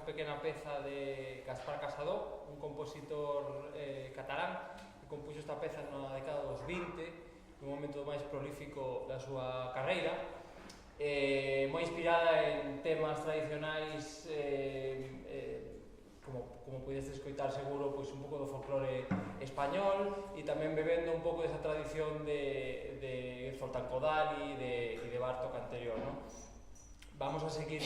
pequena peza de Gaspar Casado, un compositor catalán que compuxo esta peza na década dos 20, nun momento máis prolífico da súa carreira, moi inspirada en temas tradicionais como pudestes escoitar seguro, pois un pouco do folclore español e tamén bebendo un pouco desa tradición de Zoltán Kodály e de Bartók anterior, non? Vamos a seguir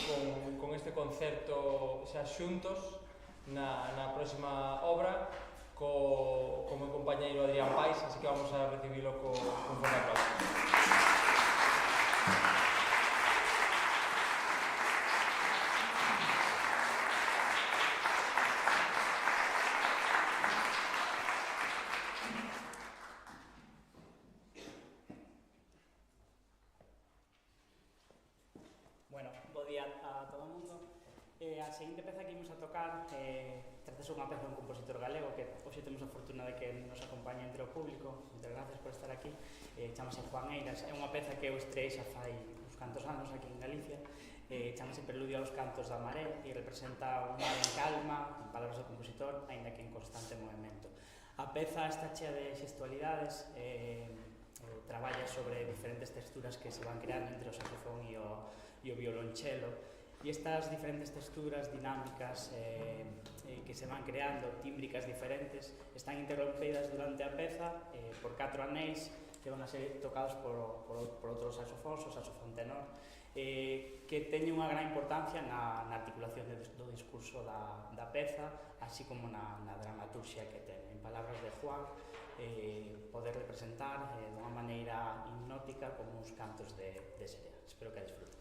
con este concerto xa xuntos na próxima obra co meu compañeiro Adrián Pais, así que vamos a recibilo con forte aplauso. A seguinte peza que imos a tocar trátase unha peza dun compositor galego que hoxe temos a fortuna de que nos acompaña entre o público. Moitas gracias por estar aquí. Chamase Juan Eiras. É unha peza que eu estrei xa fai uns cantos anos aquí en Galicia. Chamase Preludio aos cantos da maré e representa un mar en calma, en palabras do compositor, aínda que en constante movimento. A peza está chea de xestualidades, traballa sobre diferentes texturas que se van creando entre o saxofón e o violonchelo. E estas diferentes texturas dinámicas que se van creando, tímbricas diferentes, están interrompidas durante a peza por 4 anéis que van a ser tocados por outros saxofóns, o saxofón tenor, que teñen unha gran importancia na articulación do discurso da peza, así como na dramaturxia que ten. En palabras de Juan, poder representar dunha maneira hipnótica como uns cantos de serea. Espero que a disfruten.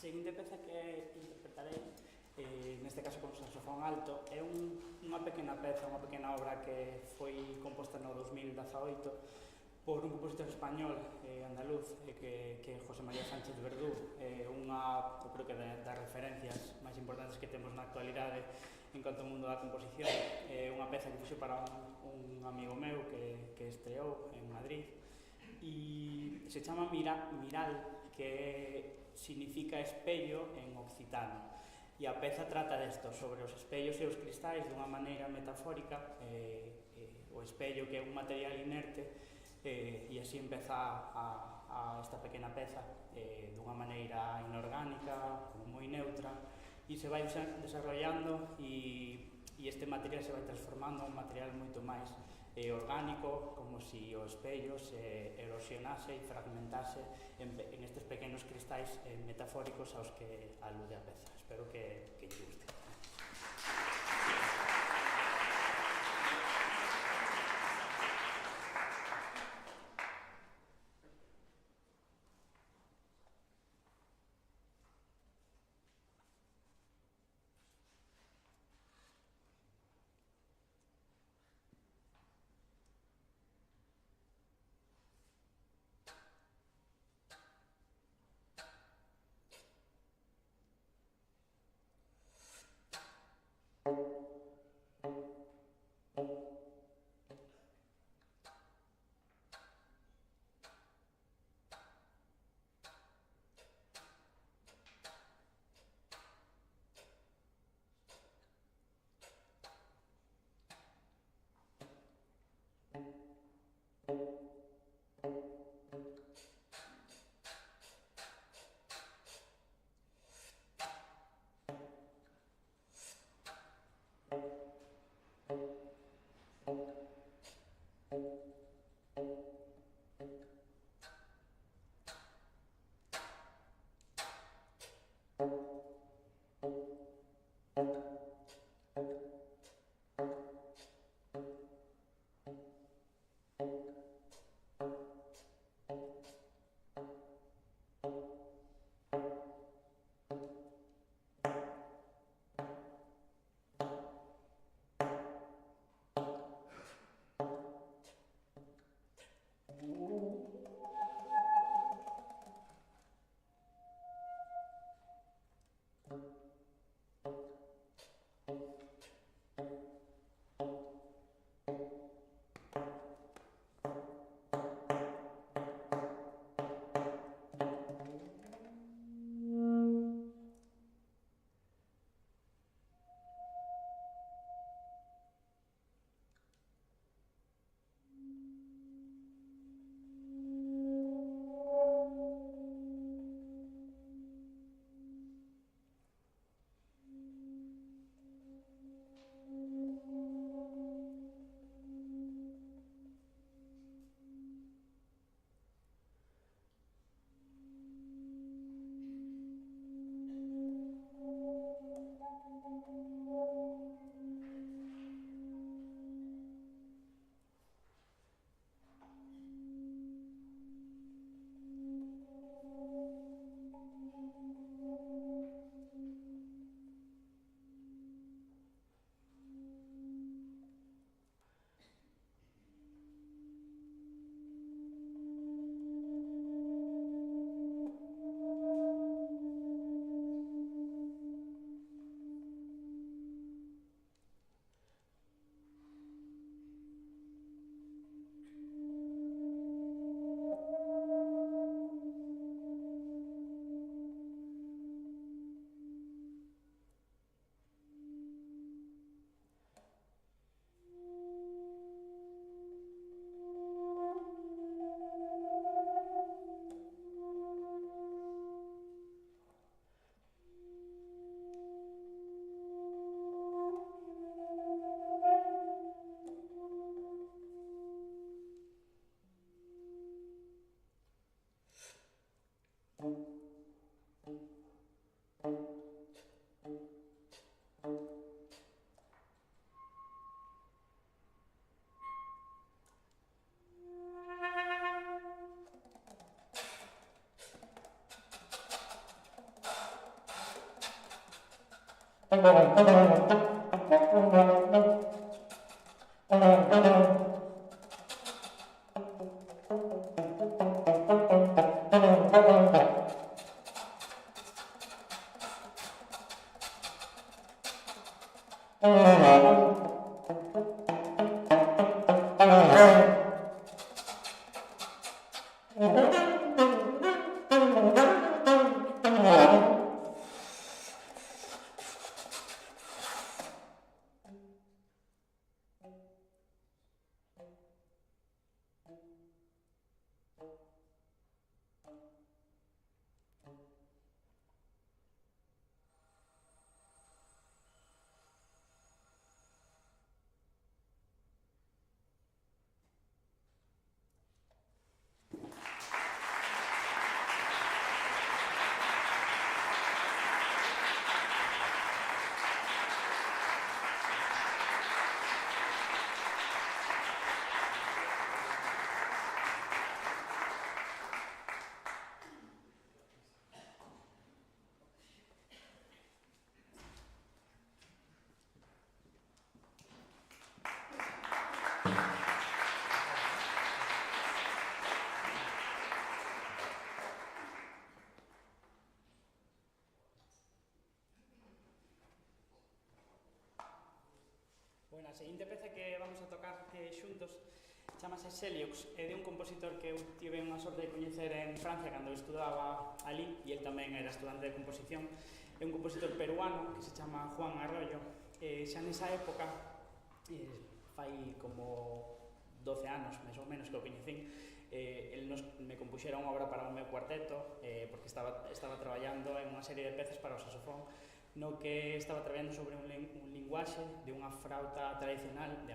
seguinte peza que interpretarei, neste caso con saxofón alto, é unha pequena peza, unha pequena obra que foi composta no 2018 por un compositor español, andaluz, que é José María Sánchez Verdú, unha, eu creo que das referencias máis importantes que temos na actualidade en cuanto ao mundo da composición. É unha peza que fixo para un amigo meu que estreou en Madrid e se chama Miral, que significa espello en occitano. E a peza trata desto, sobre os espellos e os cristais dunha maneira metafórica, o espello que é un material inerte, e así empeza esta pequena peza dunha maneira inorgánica, moi neutra, e se vai desarrollando e este material se vai transformando en un material moito máis orgánico, como se o espello se erosionase e fragmentase en estes pequenos cristais metafóricos aos que alude a peza. Espero que te guste. Bueno, a seguinte peza que vamos a tocar xuntos chamase Seliox, é de un compositor que eu tive unha sorte de coñecer en Francia cando estudaba ali, e el tamén era estudante de composición. É un compositor peruano que se chama Juan Arroyo. Xa nesa época, fai como 12 anos, máis ou menos, que o coñecín, me compuxera unha obra para o meu cuarteto, porque estaba traballando en unha serie de pezas para o saxofón, no que estaba traballando sobre un linguaxe de unha frauta tradicional de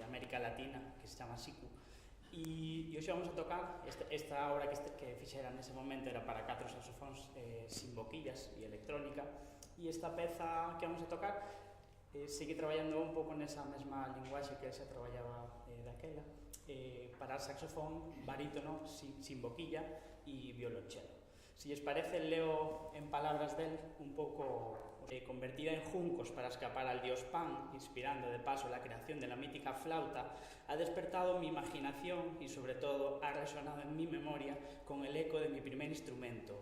América Latina que se chama siku. E hoxe vamos a tocar esta obra que fixera nese momento era para 4 saxofóns sin boquillas e electrónica, e esta peza que vamos a tocar sigue traballando un pouco nesa mesma linguaxe que se traballaba daquela, para saxofón, barítono, sin boquilla e violonchelo. Si lles parece, leo en palabras del un pouco convertida en juncos para escapar al dios Pan, inspirando de paso la creación de la mítica flauta, ha despertado mi imaginación y sobre todo ha resonado en mi memoria con el eco de mi primer instrumento,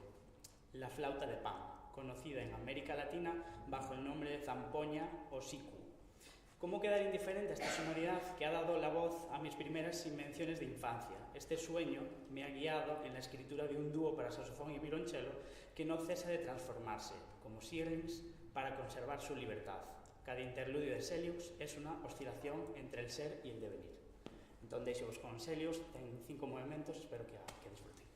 la flauta de Pan, conocida en América Latina bajo el nombre de zampoña o siku. ¿Cómo quedar indiferente a esta sonoridad que ha dado la voz a mis primeras invenciones de infancia? Este sueño me ha guiado en la escritura de un dúo para saxofón y violonchelo que no cesa de transformarse, como Syrinx, para conservar su libertad. Cada interludio de Seliox es una oscilación entre el ser y el devenir. Entón, deixo-vos con Seliox, ten 5 movimentos, espero que disfruten.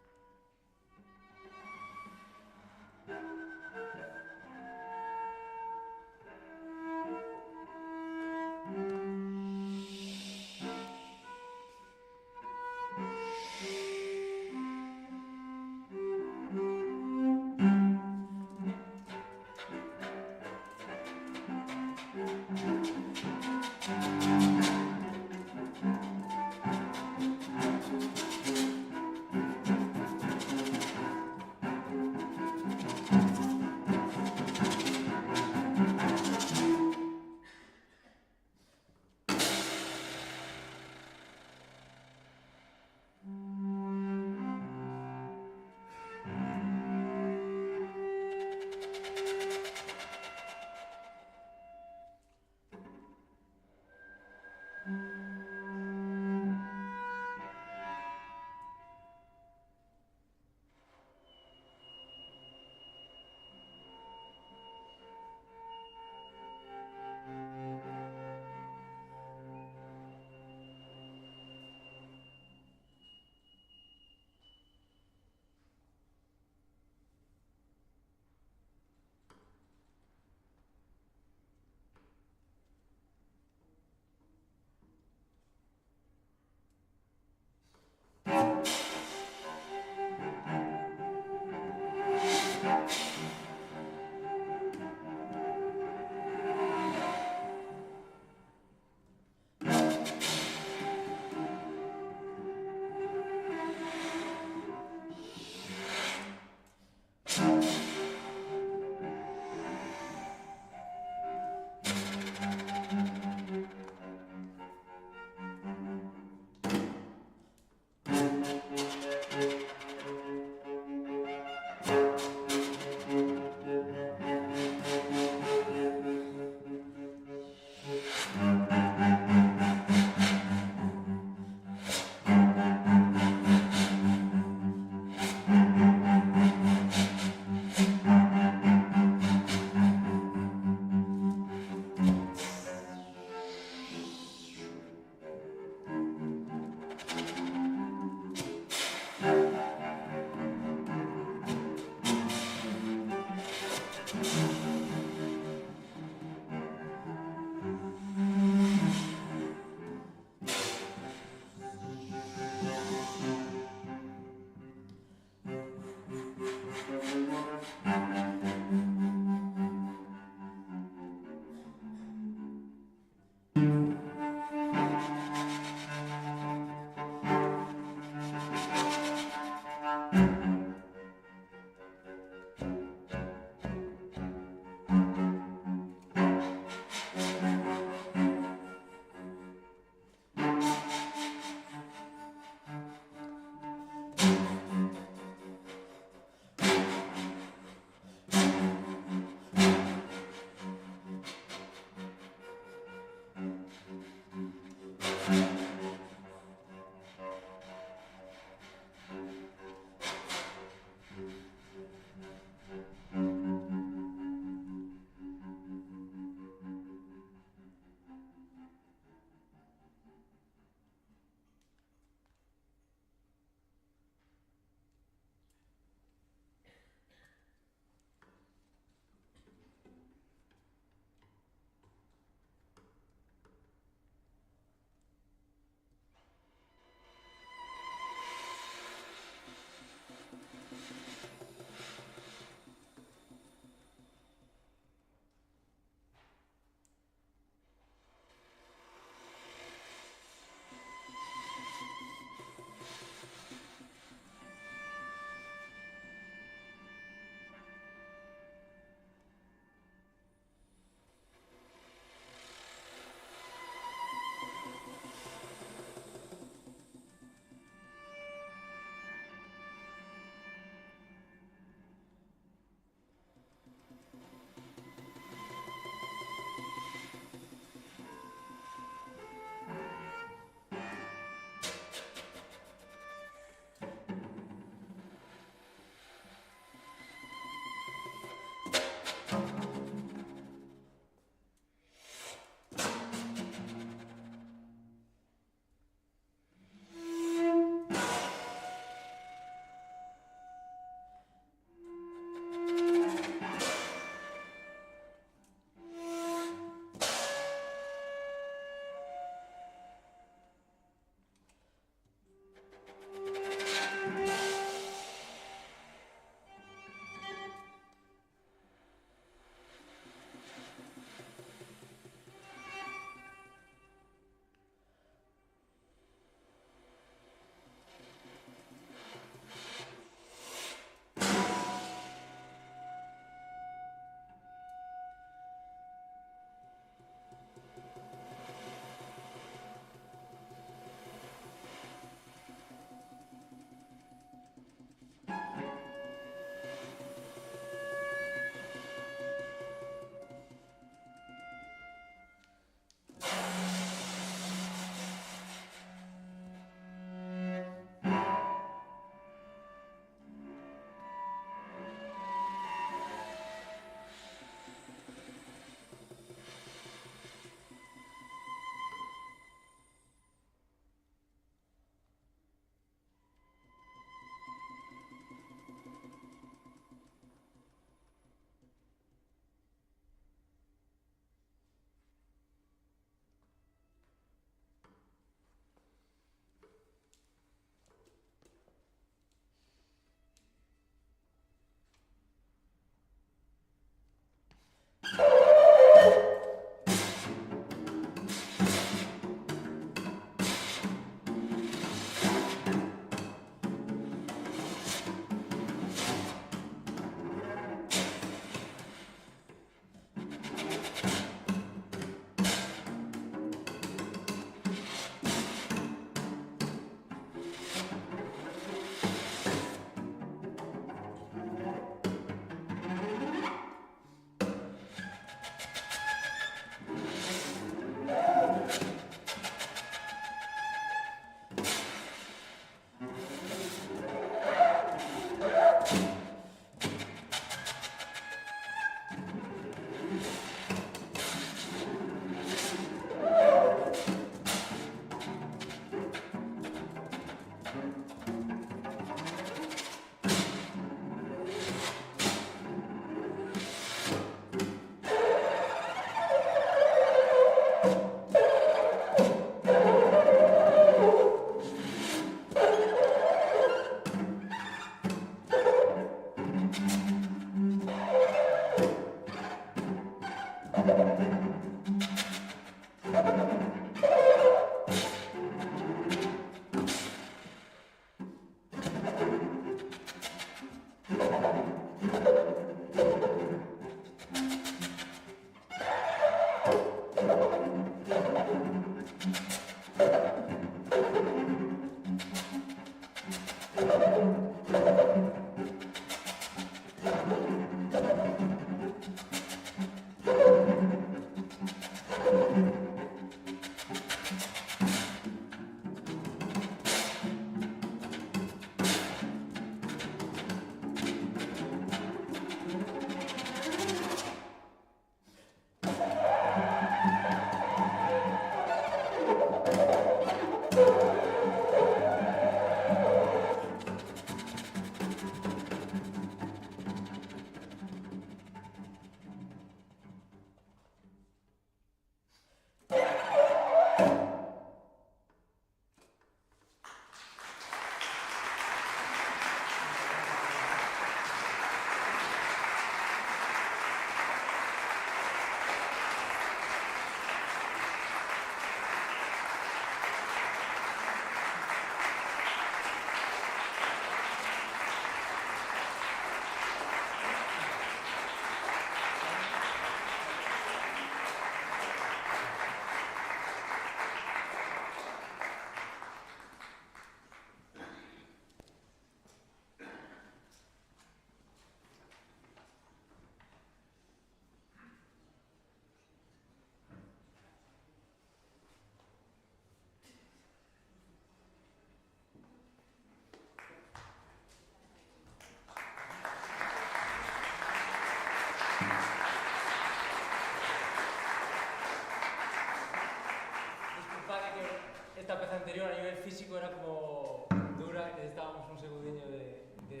esta peza anterior a nivel físico era como dura e necesitábamos un segundinho de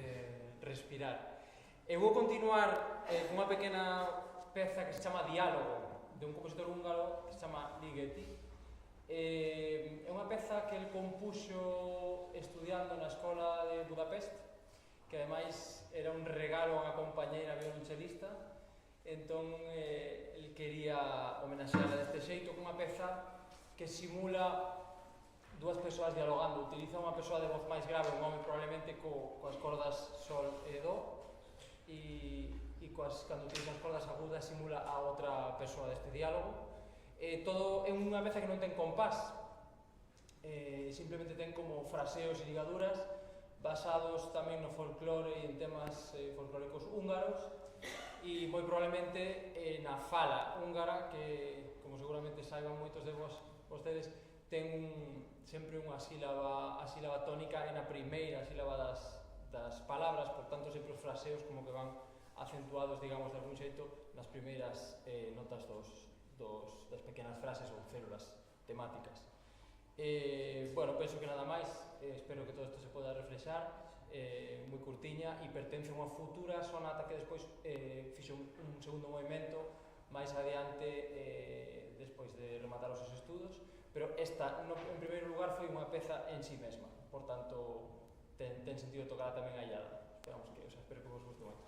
respirar. Eu vou continuar cunha pequena peza que se chama Diálogo, de un compositor húngaro que se chama Ligeti. É unha peza que el compuxo estudiando na escola de Budapest, que ademais era un regalo a unha compañeira violonchelista. Entón, el quería homenaxearla deste xeito cunha peza que simula dúas persoas dialogando. Utiliza unha persoa de voz máis grave, un home probablemente coas cordas sol e do, e cando utiliza as cordas agudas simula a outra persoa deste diálogo. Todo é unha peza que non ten compás, simplemente ten como fraseos e ligaduras basados tamén no folclore e en temas folclóricos húngaros, e moi probablemente na fala húngara, que, como seguramente saiban moitos de vostedes, ten sempre unha sílaba, a sílaba tónica é na primeira sílaba das palabras, por tanto sempre os fraseos como que van acentuados, digamos, de algún xeito nas primeiras notas das pequenas frases ou células temáticas. Bueno, penso que nada máis, espero que todo isto se poda reflexar, moi curtiña, e pertence a unha futura sonata que despois fixo un segundo movimento máis adiante, despois de rematar os seus estudos, pero esta, en primeiro lugar, foi unha peza en sí mesma, por tanto, ten sentido tocar tamén a illada. Espero que vos guste moito.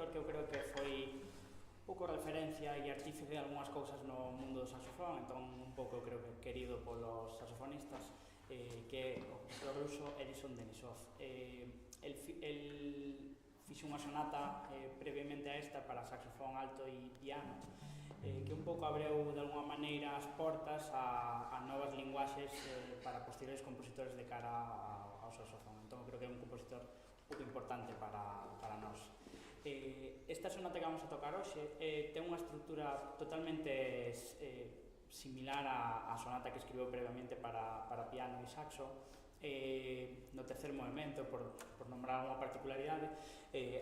compositor que eu creo que foi un pouco referencia e artífice de algunhas cousas no mundo do saxofón, entón un pouco eu creo que querido polos saxofonistas, que é o compositor ruso Edison Denisov. El fixe unha sonata previamente a esta para saxofón alto e piano, que un pouco abreu de alguma maneira as portas a novas linguaxes para posteriores compositores de cara ao saxofón. Entón creo que é un compositor un pouco importante para nós. Esta sonata que vamos a tocar hoxe ten unha estrutura totalmente similar á sonata que escribeu previamente para piano e saxo. No terceiro movimento, por nombrar unha particularidade,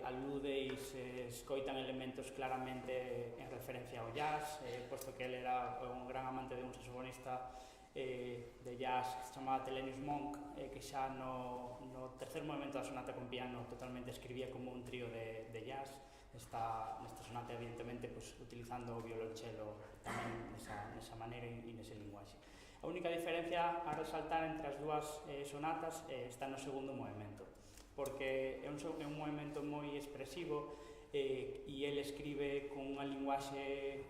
aludeis, escoitan elementos claramente en referencia ao jazz, posto que ele era un gran amante de un saxofonista de jazz que se chamaba Thelonious Monk, que xa no terceiro movimento da sonata con piano totalmente escribía como un trío de jazz. Nesta sonata, evidentemente, utilizando o violonchelo tamén nesa maneira e nese linguaxe. A única diferencia a resaltar entre as dúas sonatas está no segundo movimento, porque é un movimento moi expresivo e ele escribe con unha linguaxe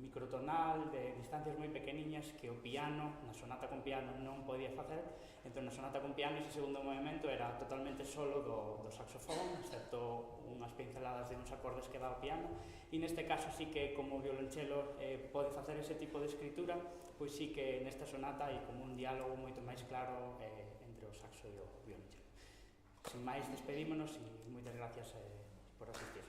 microtonal de distancias moi pequeniñas que o piano, na sonata con piano, non podía facer. Entón, na sonata con piano, ese segundo movimento era totalmente solo do saxofón, excepto unhas pinceladas de uns acordes que dá o piano, e neste caso sí que, como o violonchelo pode facer ese tipo de escritura, pois sí que nesta sonata hai como un diálogo moito máis claro entre o saxo e o violonchelo. Sin máis, despedímonos e moitas gracias por asistir.